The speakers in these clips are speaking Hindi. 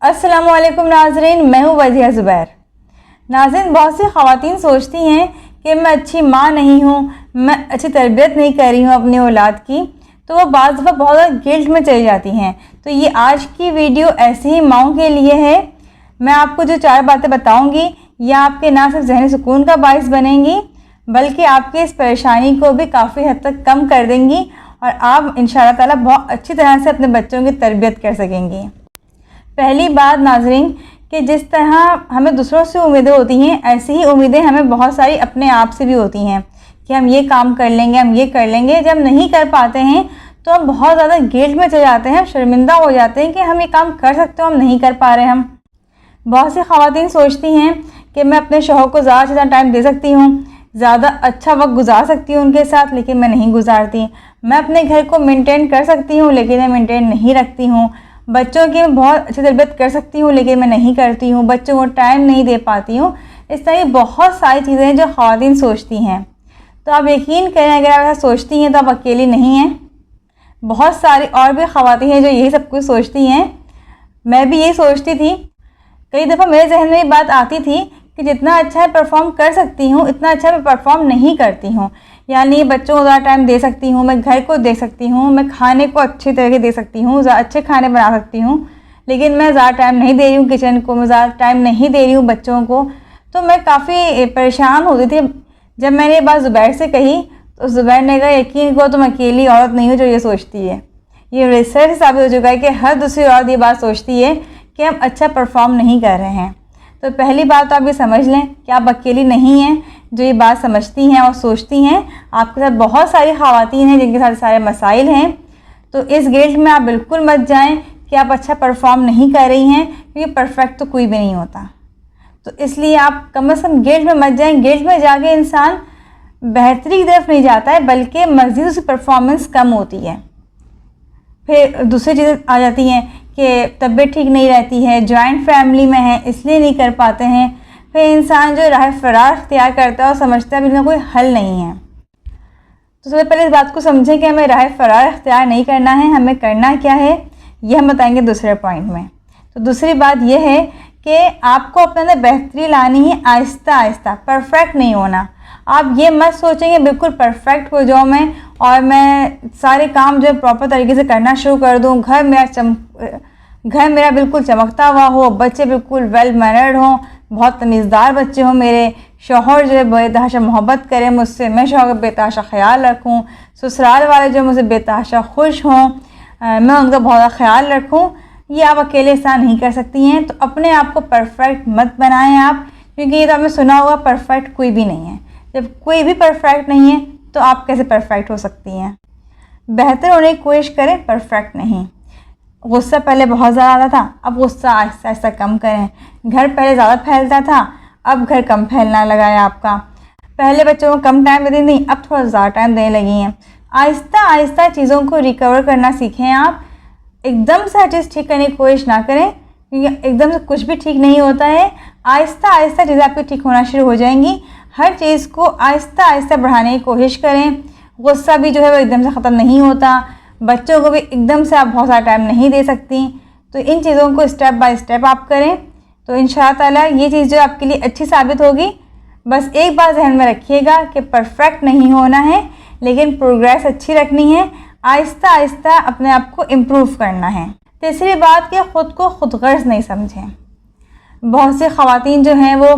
अस्सलामुअलैकुम नाज़रीन, मैं हूँ वजिया ज़ुबैर। नाज़रीन, बहुत सी ख़वातीन सोचती हैं कि मैं अच्छी माँ नहीं हूँ, मैं अच्छी तरबियत नहीं कर रही हूँ अपनी औलाद की, तो वो बाज़ दफ़ा बहुत ज़्यादा गिल्ट में चली जाती हैं। तो ये आज की वीडियो ऐसी ही माँओं के लिए है। मैं आपको जो 4 बातें बताऊँगी ये आपके ना सिर्फ ज़हनी सुकून का बाइस बनेंगी बल्कि आपकी इस परेशानी को भी काफ़ी हद तक कम कर देंगी और आप इंशाअल्लाह ताला बहुत अच्छी तरह से अपने बच्चों की तरबियत कर सकेंगी। पहली बात नाज़रीन, कि जिस तरह हमें दूसरों से उम्मीदें होती हैं ऐसी ही उम्मीदें हमें बहुत सारी अपने आप से भी होती हैं कि हम ये काम कर लेंगे, हम ये कर लेंगे। जब नहीं कर पाते हैं तो हम बहुत ज़्यादा गिल्ट में चले जाते हैं, शर्मिंदा हो जाते हैं कि हम ये काम कर सकते हो, हम नहीं कर पा रहे। हम बहुत सी ख़वातीन सोचती हैं कि मैं अपने शौहर को ज़्यादा से ज़्यादा टाइम दे सकती हूँ, ज़्यादा अच्छा वक्त गुजार सकती हूँ उनके साथ, लेकिन मैं नहीं गुजारती। मैं अपने घर को मेंटेन कर सकती हूँ लेकिन मैं मेंटेन नहीं रखती हूँ। बच्चों की मैं बहुत अच्छी तरबियत कर सकती हूँ लेकिन मैं नहीं करती हूँ, बच्चों को टाइम नहीं दे पाती हूँ। इस तरह की बहुत सारी चीज़ें हैं जो ख़वातीन सोचती हैं। तो आप यकीन करें, अगर आप ऐसा सोचती हैं तो आप अकेली नहीं हैं। बहुत सारी और भी ख़वातीन हैं जो यही सब कुछ सोचती हैं। मैं भी यही सोचती थी। कई दफ़ा मेरे जहन में ये बात आती थी कि जितना अच्छा मैं परफॉर्म कर सकती हूँ इतना अच्छा मैं परफॉर्म नहीं करती हूँ। यानी बच्चों को ज़्यादा टाइम दे सकती हूँ, मैं घर को दे सकती हूँ, मैं खाने को अच्छी तरह के दे सकती हूँ, अच्छे खाने बना सकती हूँ, लेकिन मैं ज़्यादा टाइम नहीं दे रही हूँ किचन को, मैं ज़्यादा टाइम नहीं दे रही हूँ बच्चों को। तो मैं काफ़ी परेशान होती थी। जब मैंने ये बात ज़ुबैर से कही तो ज़ुबैर ने कहा, यकीन करो तुम अकेली औरत नहीं हो जो ये सोचती है। ये रिसर्च साबित हो चुका है कि हर दूसरी औरत ये बात सोचती है कि हम अच्छा परफॉर्म नहीं कर रहे हैं। तो पहली बात तो आप ये समझ लें कि आप अकेली नहीं हैं जो ये बात समझती हैं और सोचती हैं। आपके साथ बहुत सारी ख़वातीन हैं जिनके साथ सारे मसाइल हैं। तो इस गिल्ट में आप बिल्कुल मत जाएं कि आप अच्छा परफॉर्म नहीं कर रही हैं, क्योंकि परफेक्ट तो कोई भी नहीं होता। तो इसलिए आप कम से कम गिल्ट में मत जाएं। गिल्ट में जाके इंसान बेहतरी की तरफ नहीं जाता है बल्कि मज़ीद उसकी परफॉर्मेंस कम होती है। फिर दूसरी चीज़ें आ जाती हैं कि तबीयत ठीक नहीं रहती है, जॉइंट फैमिली में है इसलिए नहीं कर पाते हैं। फिर इंसान जो राह फ़रार अख्तियार करता है और समझता है इनका कोई हल नहीं है। तो सबसे पहले इस बात को समझें कि हमें राह फ़रार अख्तियार नहीं करना है, हमें करना क्या है ये हम बताएंगे दूसरे पॉइंट में। तो दूसरी बात यह है कि आपको अपने अंदर बेहतरी लानी है आहिस्ता आहिस्ता, परफेक्ट नहीं होना। आप ये मत सोचेंगे बिल्कुल परफेक्ट हो जाऊँ मैं और मैं सारे काम जो है प्रॉपर तरीके से करना शुरू कर दूँ, घर मेरा बिल्कुल चमकता हुआ हो, बच्चे बिल्कुल वेल मैनर्ड हों, बहुत तमीज़दार बच्चे हों, मेरे शौहर जो है बेतहाशा मोहब्बत करें मुझसे, मैं शौहर का बेतहाशा ख्याल रखूँ, ससुराल वाले जो मुझसे बेतहाशा खुश हों, मैं उनका बहुत ख्याल रखूँ। ये आप अकेले इंसान नहीं कर सकती हैं। तो अपने आप को परफेक्ट मत बनाएं आप, क्योंकि ये तो आपने सुना होगा परफेक्ट कोई भी नहीं है। जब कोई भी परफेक्ट नहीं है तो आप कैसे परफेक्ट हो सकती हैं। बेहतर होने की कोशिश करें, परफेक्ट नहीं। गुस्सा पहले बहुत ज़्यादा आता था, अब गुस्सा आहिस्ता आहिस्ता कम करें। घर पहले ज़्यादा फैलता था, अब घर कम फैलना लगा है आपका। पहले बच्चों को कम टाइम देती थी, अब थोड़ा ज़्यादा टाइम देने लगी हैं। आहिस्ता आहिस्ता चीज़ों को रिकवर करना सीखें आप। एकदम से हर चीज़ ठीक करने की कोशिश ना करें, क्योंकि एकदम से कुछ भी ठीक नहीं होता है। आहिस्ता आहिस्ता चीज़ें आपकी ठीक होना शुरू हो जाएंगी। हर चीज़ को आहिस्ता आहिस्ता बढ़ाने की कोशिश करें। गुस्सा भी जो है वो एकदम से ख़त्म नहीं होता। बच्चों को भी एकदम से आप बहुत सारा टाइम नहीं दे सकती। तो इन चीज़ों को स्टेप बाय स्टेप आप करें तो इंशाअल्लाह ताला ये चीज़ जो आपके लिए अच्छी साबित होगी। बस एक बात ध्यान में रखिएगा कि परफेक्ट नहीं होना है लेकिन प्रोग्रेस अच्छी रखनी है, आहिस्ता आहिस्ता अपने आप को इम्प्रूव करना है। तीसरी बात कि ख़ुद को खुद गर्ज नहीं समझें। बहुत सी ख़वातीन जो हैं वो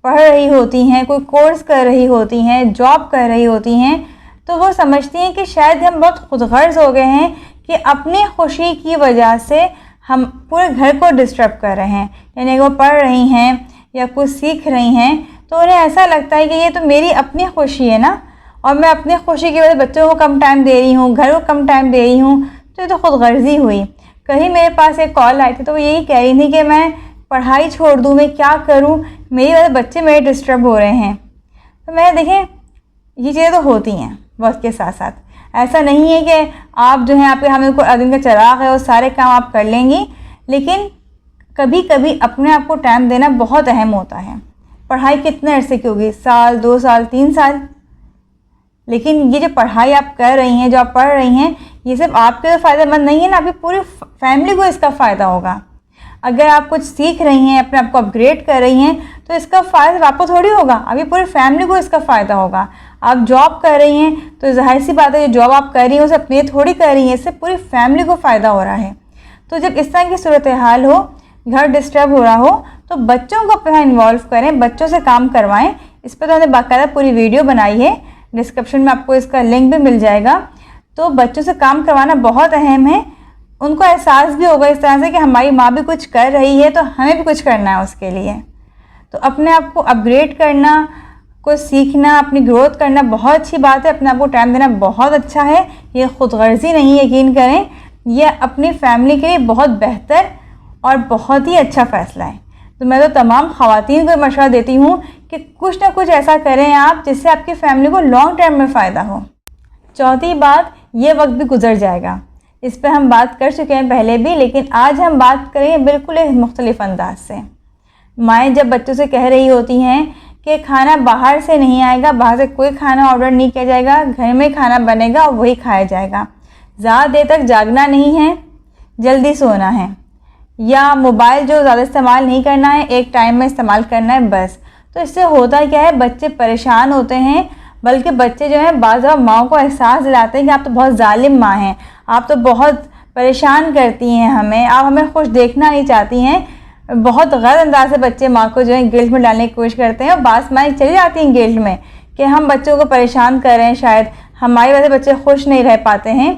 पढ़ रही होती हैं, कोई कोर्स कर रही होती हैं, जॉब कर रही होती हैं, तो वो समझती हैं कि शायद हम बहुत खुदगर्ज हो गए हैं कि अपनी खुशी की वजह से हम पूरे घर को डिस्टर्ब कर रहे हैं। यानी वो पढ़ रही हैं या कुछ सीख रही हैं तो उन्हें ऐसा लगता है कि ये तो मेरी अपनी खुशी है ना, और मैं अपनी खुशी की वजह से बच्चों को कम टाइम दे रही हूँ, घर को कम टाइम दे रही हूँ, तो ये तो खुदगर्जी हुई। कहीं मेरे पास एक कॉल आई थी तो वो यही कह रही थी कि मैं पढ़ाई छोड़ दूँ, मैं क्या करूँ, मेरी वजह से बच्चे मेरे डिस्टर्ब हो रहे हैं। तो मैं देखें ये चीज़ें तो होती हैं वक्त के साथ साथ। ऐसा नहीं है कि आप जो है आपके हमें कोई दिन का चिराग है और सारे काम आप कर लेंगी, लेकिन कभी कभी अपने आप को टाइम देना बहुत अहम होता है। पढ़ाई कितने अरसे की होगी, साल, 2 साल, 3 साल, लेकिन ये जो पढ़ाई आप कर रही हैं, जो आप पढ़ रही हैं, ये सिर्फ आपके लिए फ़ायदेमंद नहीं है ना, आपकी पूरी फैमिली को इसका फ़ायदा होगा। अगर आप कुछ सीख रही हैं, अपने आप को अपग्रेड कर रही हैं, तो इसका फ़ायदा आपको थोड़ी होगा, अभी पूरी फैमिली को इसका फ़ायदा होगा। आप जॉब कर रही हैं तो ज़ाहिर सी बात है, जो जॉब आप कर रही हैं उसे अपने थोड़ी कर रही हैं, इससे पूरी फैमिली को फ़ायदा हो रहा है। तो जब इस तरह की सूरत हाल हो, घर डिस्टर्ब हो रहा हो, तो बच्चों को अपना इन्वॉल्व करें, बच्चों से काम करवाएं। इस पर तो हमने बाकायदा पूरी वीडियो बनाई है, डिस्क्रिप्शन में आपको इसका लिंक भी मिल जाएगा। तो बच्चों से काम करवाना बहुत अहम है, उनको एहसास भी होगा इस तरह से कि हमारी माँ भी कुछ कर रही है तो हमें भी कुछ करना है उसके लिए। तो अपने आप को अपग्रेड करना, कुछ सीखना, अपनी ग्रोथ करना बहुत अच्छी बात है, अपने आप को टाइम देना बहुत अच्छा है, ये खुदगर्जी नहीं, यकीन करें, यह अपनी फैमिली के लिए बहुत बेहतर और बहुत ही अच्छा फ़ैसला है। तो मैं तो तमाम ख़वातीन को मशवरा देती हूँ कि कुछ ना कुछ ऐसा करें आप जिससे आपकी फैमिली को लॉन्ग टर्म में फ़ायदा हो। चौथी बात, ये वक्त भी गुजर जाएगा, इस पर हम बात कर चुके हैं पहले भी, लेकिन आज हम बात करेंगे बिल्कुल एक मुख्तलिफ अंदाज से। माएँ जब बच्चों से कह रही होती हैं कि खाना बाहर से नहीं आएगा, बाहर से कोई खाना ऑर्डर नहीं किया जाएगा, घर में खाना बनेगा और वही खाया जाएगा, ज़्यादा देर तक जागना नहीं है, जल्दी सोना है, या मोबाइल जो ज़्यादा इस्तेमाल नहीं करना है, एक टाइम में इस्तेमाल करना है बस। तो इससे होता क्या है, बच्चे परेशान होते हैं, बल्कि बच्चे जो हैं बाज़ माँ को एहसास दिलाते हैं कि आप तो बहुत जालिम माँ हैं, आप तो बहुत परेशान करती हैं हमें, आप हमें खुश देखना नहीं चाहती हैं। बहुत गलत अंदाज से बच्चे माँ को जो है गिल्ट में डालने की कोशिश करते हैं, और बास माएँ चली जाती हैं गिल्ट में कि हम बच्चों को परेशान कर रहे हैं, शायद हमारी वजह से बच्चे खुश नहीं रह पाते हैं।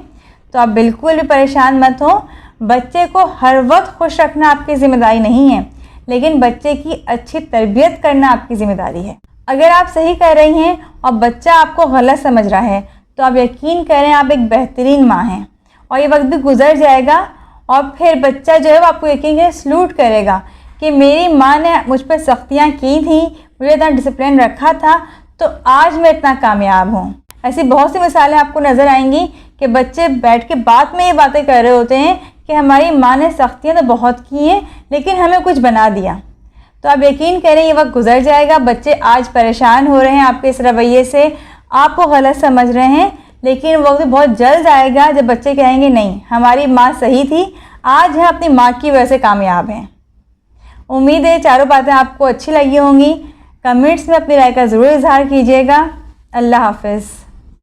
तो आप बिल्कुल भी परेशान मत हो, बच्चे को हर वक्त खुश रखना आपकी ज़िम्मेदारी नहीं है, लेकिन बच्चे की अच्छी तरबियत करना आपकी ज़िम्मेदारी है। अगर आप सही कर रही हैं और बच्चा आपको गलत समझ रहा है, तो आप यकीन करें आप एक बेहतरीन माँ हैं, और ये वक्त भी गुजर जाएगा, और फिर बच्चा जो है वो आपको यकीन करें सलूट करेगा कि मेरी माँ ने मुझ पर सख्तियाँ की थी, मुझे इतना डिसिप्लिन रखा था, तो आज मैं इतना कामयाब हूँ। ऐसी बहुत सी मिसालें आपको नज़र आएंगी कि बच्चे बैठ के बाद में ये बातें कर रहे होते हैं कि हमारी माँ ने सख्तियाँ तो बहुत की हैं, लेकिन हमें कुछ बना दिया। तो आप यकीन करें ये वक्त गुजर जाएगा। बच्चे आज परेशान हो रहे हैं आपके इस रवैये से, आपको गलत समझ रहे हैं, लेकिन वक्त बहुत जल्द आएगा जब बच्चे कहेंगे नहीं, हमारी माँ सही थी, आज हम अपनी माँ की वजह से कामयाब हैं। उम्मीद है चारों बातें आपको अच्छी लगी होंगी। कमेंट्स में अपनी राय का ज़रूर इजहार कीजिएगा। अल्लाह हाफ़िज़।